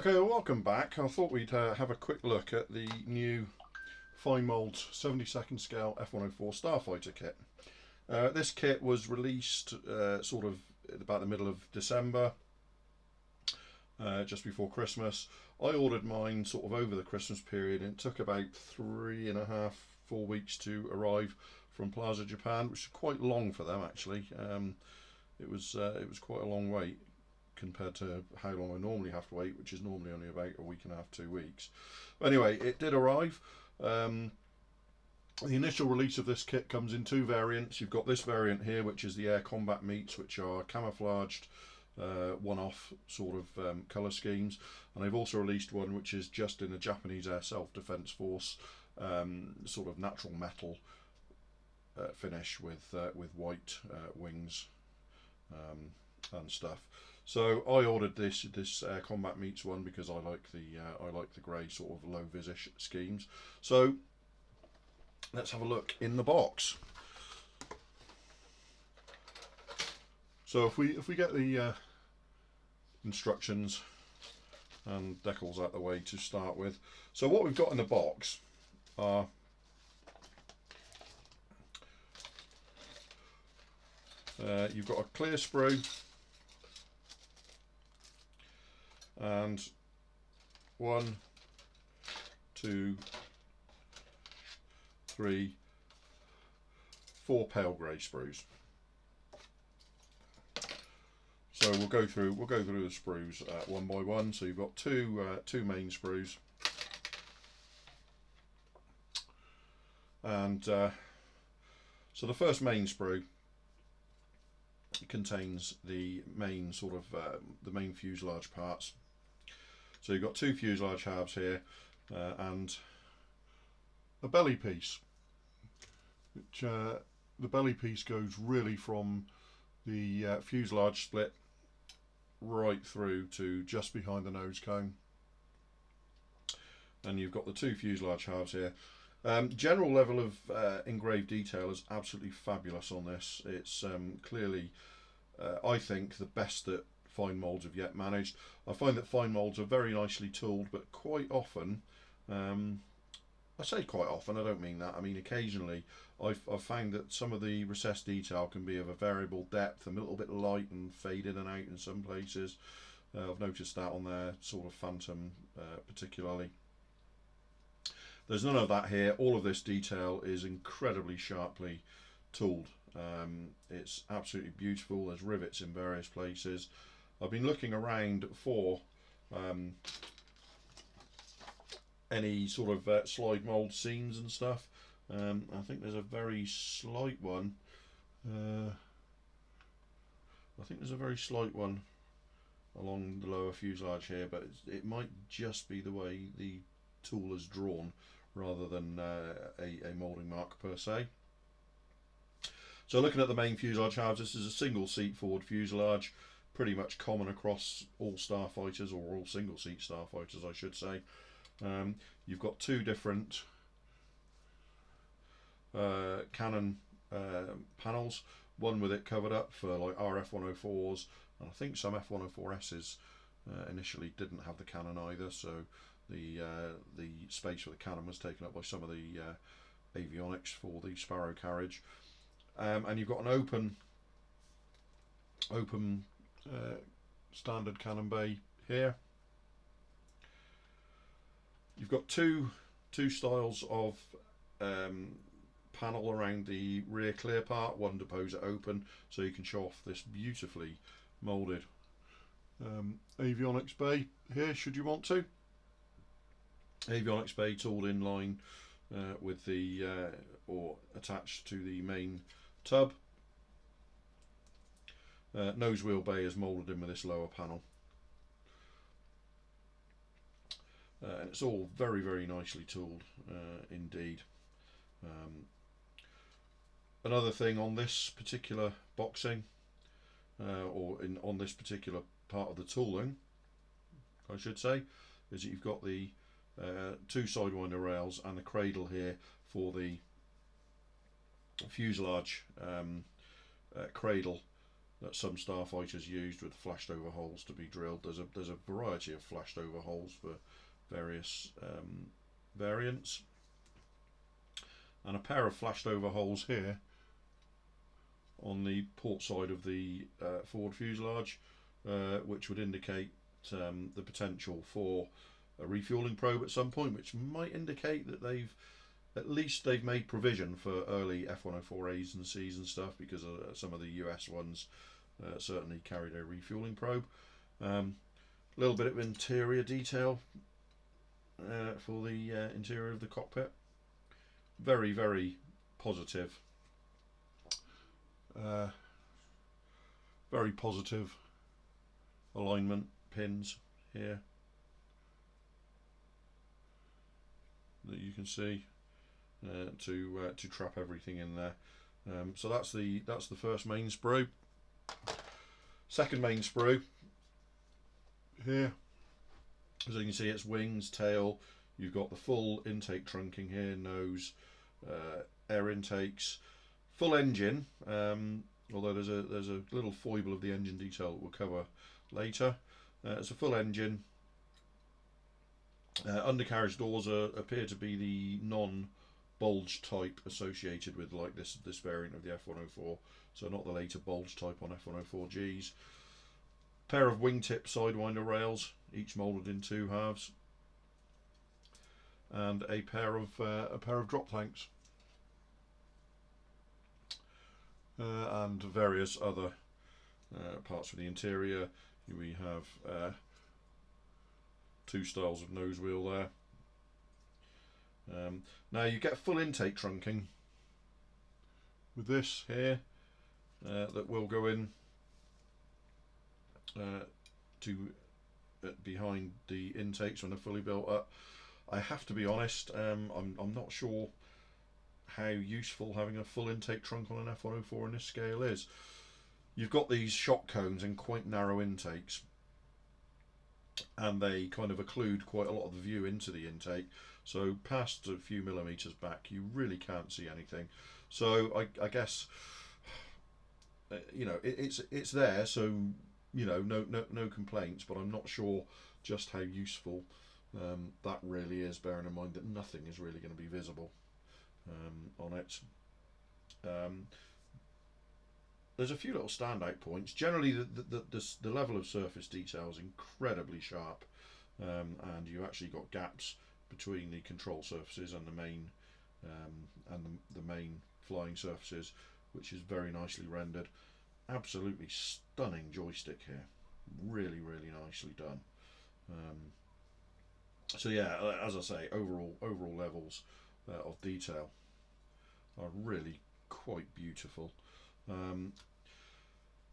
Okay, well, welcome back. I thought we'd have a quick look at the new fine mould 72nd scale F-104 Starfighter kit. This kit was released sort of at about the middle of December, just before Christmas. I ordered mine sort of over the Christmas period, and it took about 3.5, 4 weeks to arrive from Plaza Japan, which is quite long for them actually. It was quite a long wait compared to how long I normally have to wait, which is normally only about a week and a half, 2 weeks. But anyway, it did arrive. The initial release of this kit comes in two variants. You've got this variant here, which is the Air Combat Meats, which are camouflaged one-off sort of colour schemes, and they've also released one which is just in a Japanese Air Self-Defense Force sort of natural metal finish with white wings and stuff. So I ordered this Combat Meats one because I like the grey sort of low visish schemes. So let's have a look in the box. So if we get the instructions and decals out the way to start with. So what we've got in the box are you've got a clear sprue and 1, 2, 3, 4 pale grey sprues. So we'll go through the sprues one by one. So you've got two main sprues, and so the first main sprue contains the main sort of the main fuselage parts. So you've got two fuselage halves here and a belly piece, which the belly piece goes really from the fuselage split right through to just behind the nose cone, and you've got the two fuselage halves here. General level of engraved detail is absolutely fabulous on this. It's clearly I think the best that fine moulds have yet managed. I find that fine moulds are very nicely tooled, but quite often, I say quite often, I don't mean that, I mean occasionally, I've found that some of the recessed detail can be of a variable depth, a little bit light and fade in and out in some places. I've noticed that on their sort of Phantom particularly. There's none of that here. All of this detail is incredibly sharply tooled. It's absolutely beautiful. There's rivets in various places. I've been looking around for any sort of slide mould seams and stuff. I think there's a very slight one. I think there's a very slight one along the lower fuselage here, but it might just be the way the tool is drawn rather than a moulding mark per se. So looking at the main fuselage halves, this is a single seat forward fuselage, pretty much common across all starfighters, or all single seat starfighters I should say. You've got two different cannon panels, one with it covered up for like RF-104s, and I think some F-104Ss initially didn't have the cannon either, so the space for the cannon was taken up by some of the avionics for the Sparrow carriage. And you've got an open standard cannon bay here. You've got two styles of panel around the rear clear part, one to pose it open so you can show off this beautifully moulded avionics bay here should you want to. Avionics bay tooled in line with the or attached to the main tub. Nose wheel bay is moulded in with this lower panel. And it's all very, very nicely tooled indeed. Another thing on this particular boxing, on this particular part of the tooling, I should say, is that you've got the two sidewinder rails and the cradle here for the fuselage cradle that some starfighters used with flashed over holes to be drilled. There's a variety of flashed over holes for various variants, and a pair of flashed over holes here on the port side of the forward fuselage, which would indicate the potential for a refueling probe at some point, which might indicate that they've made provision for early F-104As and Cs and stuff, because some of the US ones certainly carried a refueling probe. A little bit of interior detail for the interior of the cockpit. Very, very positive. Very positive alignment pins here that you can see to trap everything in there. So that's the first main sprue. Second main sprue here, as you can see, it's wings, tail. You've got the full intake trunking here, nose, air intakes, full engine. Although there's a little foible of the engine detail that we'll cover later. It's a full engine. Undercarriage doors appear to be the non-bulge type associated with like this variant of the F-104, so not the later bulge type on F-104Gs. Pair of wingtip sidewinder rails, each moulded in 2 halves, and a pair of drop tanks, and various other parts of the interior. We have 2 styles of nose wheel there. Now you get full intake trunking with this here that will go in to behind the intakes when they're fully built up. I have to be honest, I'm not sure how useful having a full intake trunk on an F-104 in this scale is. You've got these shock cones in quite narrow intakes, and they kind of occlude quite a lot of the view into the intake, so past a few millimeters back you really can't see anything. So I guess you know, it's there, so you know, no complaints, but I'm not sure just how useful that really is, bearing in mind that nothing is really going to be visible on it. There's a few little standout points. Generally the level of surface detail is incredibly sharp, and you've actually got gaps between the control surfaces and the main the main flying surfaces, which is very nicely rendered. Absolutely stunning joystick here, really nicely done. So yeah, as I say, overall levels of detail are really quite beautiful.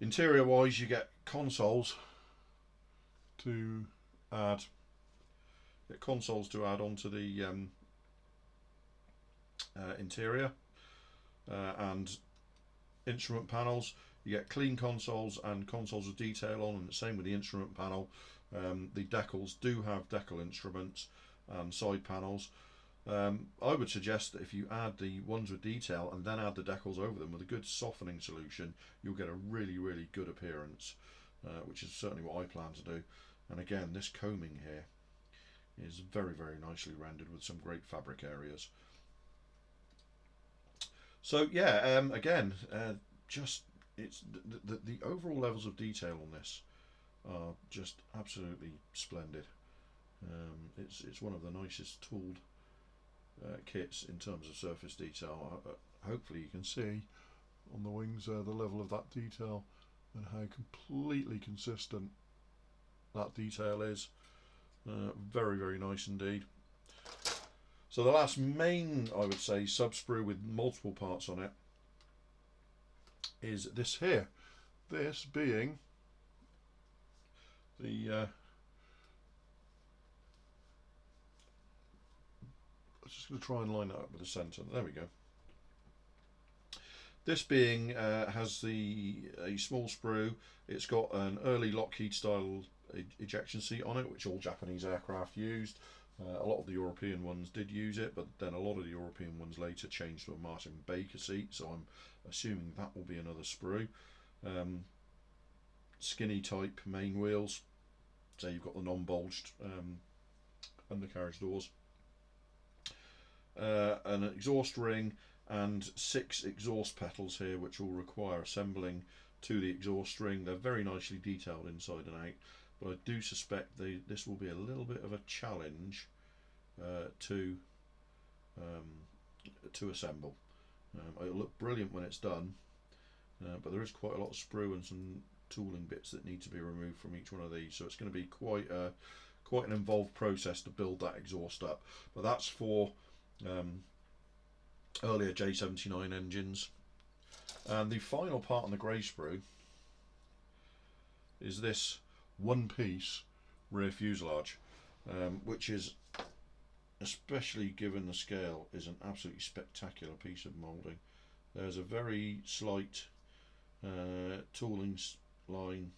Interior wise, you get consoles to add onto the interior, and instrument panels. You get clean consoles and consoles with detail on, and the same with the instrument panel. The decals do have decal instruments and side panels. I would suggest that if you add the ones with detail and then add the decals over them with a good softening solution, you'll get a really good appearance, which is certainly what I plan to do. And again, this combing here is very nicely rendered with some great fabric areas. So yeah, again, just it's the overall levels of detail on this are just absolutely splendid. It's one of the nicest tooled kits in terms of surface detail. Hopefully you can see on the wings there the level of that detail and how completely consistent that detail is. Very nice indeed. So the last main, I would say, sub sprue with multiple parts on it is this here. This being the I'm just going to try and line that up with the centre. There we go. This being has a small sprue. It's got an early Lockheed style ejection seat on it, which all Japanese aircraft used. A lot of the European ones did use it, but then a lot of the European ones later changed to a Martin Baker seat, so I'm assuming that will be another sprue. skinny type main wheels. So you've got the non-bulged undercarriage doors, an exhaust ring, and 6 exhaust petals here, which will require assembling to the exhaust ring. They're very nicely detailed inside and out, but I do suspect this will be a little bit of a challenge to assemble. It'll look brilliant when it's done, but there is quite a lot of sprue and some tooling bits that need to be removed from each one of these, so it's going to be quite an involved process to build that exhaust up. But that's for earlier J79 engines. And the final part on the grey sprue is this one-piece rear fuselage, which is, especially given the scale, is an absolutely spectacular piece of moulding. There's a very slight tooling line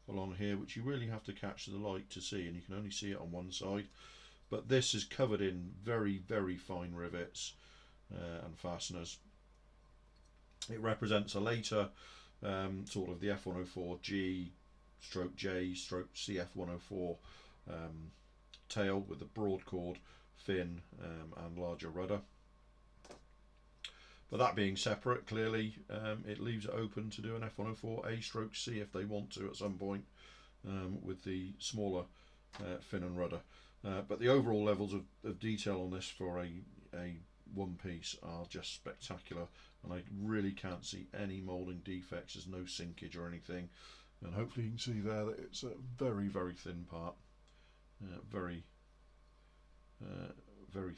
along here, which you really have to catch the light to see, and you can only see it on one side. But this is covered in very, very fine rivets and fasteners. It represents a later sort of the F-104G stroke J stroke CF-104 tail with the broad chord fin and larger rudder. But that being separate, clearly it leaves it open to do an F-104A stroke C if they want to at some point with the smaller fin and rudder. But the overall levels of detail on this for a one piece are just spectacular, and I really can't see any moulding defects. There's no sinkage or anything, and hopefully you can see there that it's a very, very thin part, very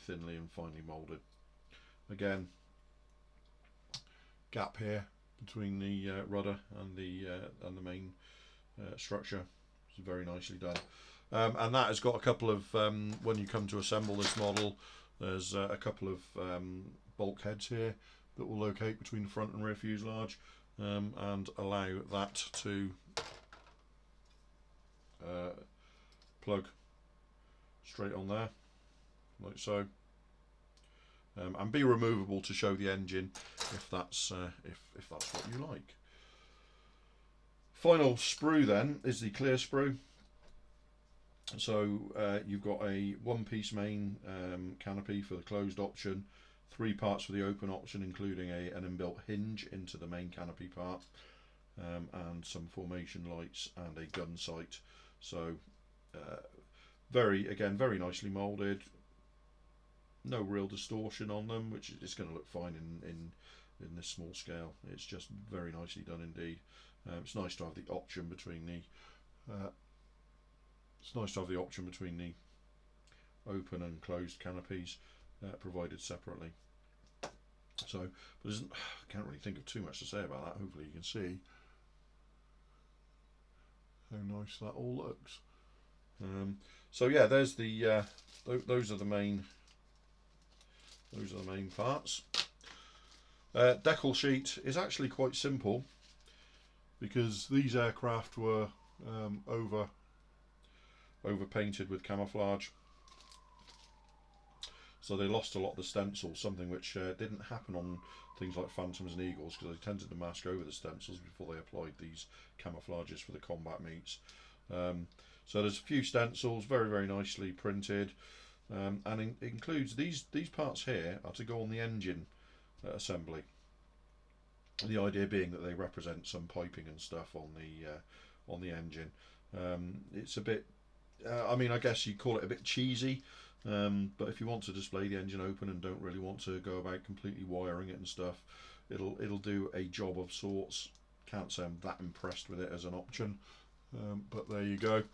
thinly and finely moulded. Again, gap here between the rudder and the main structure. It's very nicely done. And that has got a couple of, when you come to assemble this model, there's a couple of bulkheads here that will locate between the front and rear fuselage and allow that to plug straight on there, like so, and be removable to show the engine if that's what you like. Final sprue then is the clear sprue. So you've got a one-piece main canopy for the closed option, 3 parts for the open option, including an inbuilt hinge into the main canopy part, and some formation lights and a gun sight. So very nicely moulded, no real distortion on them, which is going to look fine in this small scale. It's just very nicely done indeed. It's nice to have the option between the open and closed canopies provided separately. So, but I can't really think of too much to say about that. Hopefully you can see how nice that all looks. So yeah, there's the those are the main parts. Decal sheet is actually quite simple because these aircraft were over painted with camouflage, so they lost a lot of the stencils, something which didn't happen on things like Phantoms and Eagles, because they tended to mask over the stencils before they applied these camouflages for the combat meets. So there's a few stencils, very, very nicely printed, and it includes these parts here are to go on the engine assembly. The idea being that they represent some piping and stuff on the engine. It's a bit, I mean, I guess you call it a bit cheesy, but if you want to display the engine open and don't really want to go about completely wiring it and stuff, it'll do a job of sorts. Can't say I'm that impressed with it as an option, but there you go.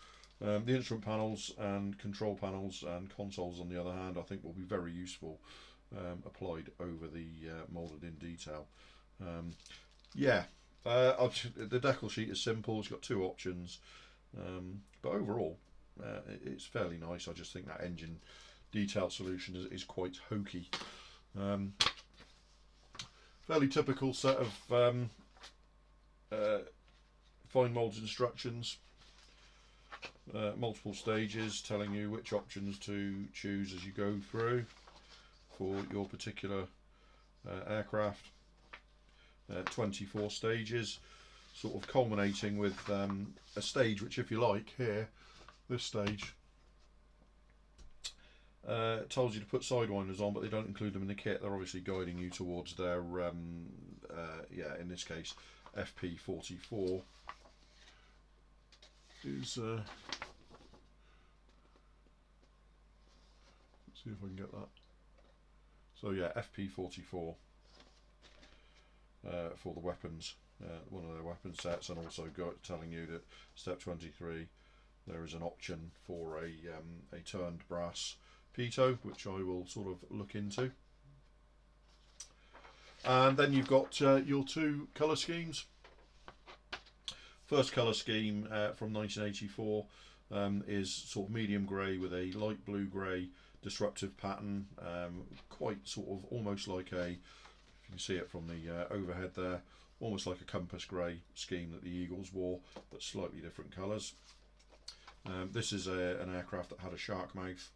The instrument panels and control panels and consoles, on the other hand, I think will be very useful applied over the moulded in detail. The decal sheet is simple. It's got 2 options, but overall it's fairly nice. I just think that engine detail solution is quite hokey. Fairly typical set of fine mould instructions, multiple stages telling you which options to choose as you go through for your particular aircraft. 24 stages. sort of culminating with a stage which, if you like, here, this stage, tells you to put sidewinders on, but they don't include them in the kit. They're obviously guiding you towards their, yeah, in this case, FP44 is, let's see if I can get that. So yeah, FP44 for the weapons, one of their weapon sets, and also telling you that step 23 there is an option for a turned brass pitot, which I will sort of look into. And then you've got your two colour schemes. First colour scheme from 1984 is sort of medium grey with a light blue grey disruptive pattern, quite sort of almost like a, if you can see it from the overhead there, almost like a compass grey scheme that the Eagles wore, but slightly different colours. This is an aircraft that had a shark mouth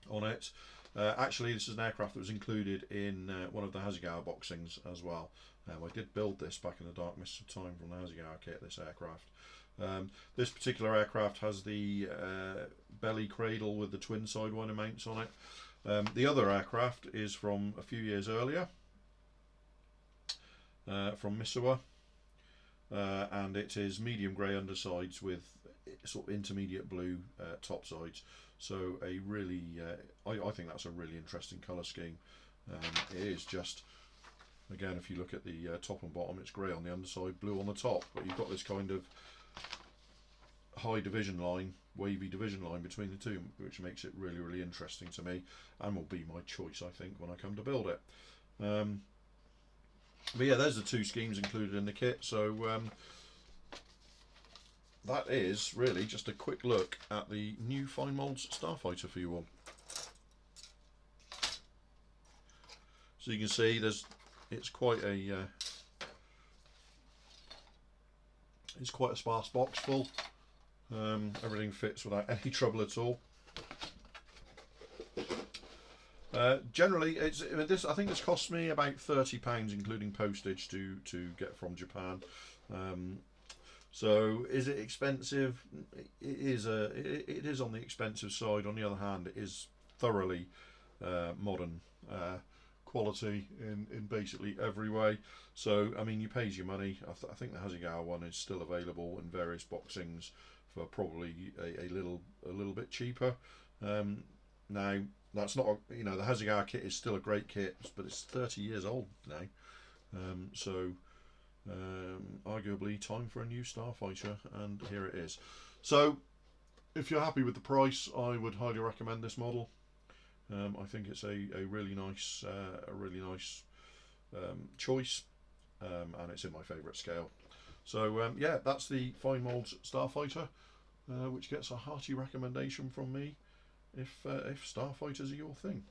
on it. Actually, this is an aircraft that was included in one of the Hasegawa boxings as well. I did build this back in the dark mists of time from the Hasegawa kit, this aircraft. This particular aircraft has the belly cradle with the twin sidewinder mounts on it. The other aircraft is from a few years earlier, from Misawa, and it is medium grey undersides with sort of intermediate blue top sides. So a really, I think that's a really interesting colour scheme. It is just, again, if you look at the top and bottom, it's grey on the underside, blue on the top, but you've got this kind of high division line, wavy division line between the two, which makes it really, really interesting to me, and will be my choice, I think, when I come to build it. But yeah, there's the two schemes included in the kit. So that is really just a quick look at the new Fine Moulds Starfighter for you all. So you can see it's quite a sparse box full. Everything fits without any trouble at all. Generally, I think this cost me about £30, including postage, to get from Japan. So is it expensive? It is on the expensive side. On the other hand, it is thoroughly modern quality in basically every way. So I mean, you pays your money. I think the Hasegawa one is still available in various boxings for probably a little bit cheaper. Now that's not, the Hasegawa kit is still a great kit, but it's 30 years old now. So arguably time for a new Starfighter, and here it is. So if you're happy with the price, I would highly recommend this model. I think it's a really nice choice, and it's in my favourite scale. So yeah, that's the Fine Moulds Starfighter, which gets a hearty recommendation from me if Starfighters are your thing.